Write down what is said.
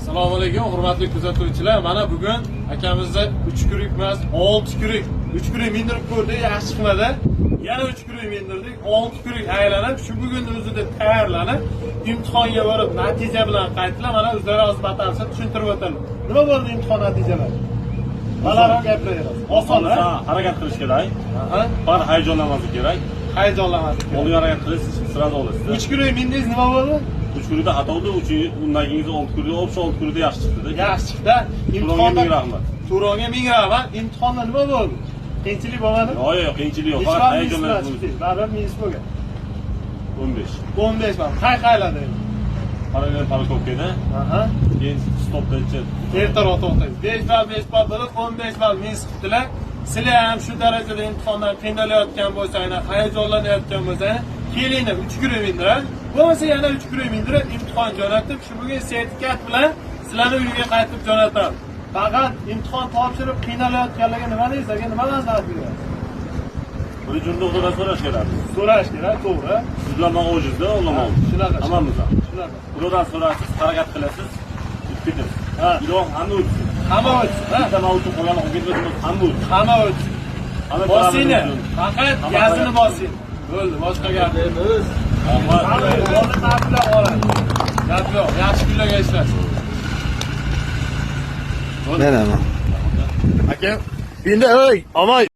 Assalomu alaykum, hurmatli kuzatuvchilar. Mana bugun akamizda 3 kurik emas, 6 kurik. 3 kurik mindirib ko'rdik, yaxshi chiqmadi. Yana 3 kurik mindirdik, 6 kurik aylanib, shu bugunning o'zida tayyorlanib, imtihonga borib, natija bilan qaytdilar. Mana o'zlari hozir batafsil tushuntirib o'tadilar. Nima bo'ldi imtihon natijalari? Balandroq gapiraverasiz. Oson, harakat qilish kerak. Faqat hayajonlanmaslik kerak. Hayajonlanmaslik kerak. Olga harakat qilish sirada olasiz. 3 kurik mindingiz nima bo'ldi? 3 kunida xato bo'ldi, undan keyin 6 kunida, o'sha 6 kunida yaxshi chiqdi. Yaxshi chiqdi. Imtihonga ming rahmat. Turonga ming rahmat. Imtihonda nima bo'ldi? Qiyinchilik bo'lmadi? Yo'q, qiyinchilik yo'q. Faqat hayajonlanib. Baribir minus bo'lgan. 15. 15 bal. Qayqayladi. Parallel parkovkada. Keyin stopda Ertaroq to'xtaysiz. 5 bal 5 bal bo'lib 15 bal minus qildilar. Sizlar ham shu darajada imtihondan qiynalayotgan bo'lsangiz, hayajonlanayotgan bo'lsangiz, kelinglar 3 kun mindirib, bo'lmasa yana 3 kun mindirib imtihon jo'natib, shu bugun sertifikat bilan sizlarni uyiga qaytib jo'natamiz. Faqat imtihon topshirib qiynalayotganlarga nima deysiz? Nima nazorat berasiz? bir junda so'rash kerak. So'rash kerak, to'g'ri. Sizlar men ojizda olaman. Shunaqa. Hammamiz ham. Shunaqa. Birodan so'rasiz, harakat qilasiz, ketasiz. Ilohim hamma o'tsin. Hamma o'tsin, ha? Hamma o'tsin, qolgan o'qituvchimiz hamma o'tsin. Hamma o'tsin. Bosinglar. Faqat gazini bosing. Bo'ldi, boshqa gap emas. Oldin ta'minlab oladi. Gap yo'q, yaxshi kunlarga ishlasin. Mana. Aka, endi ey, omay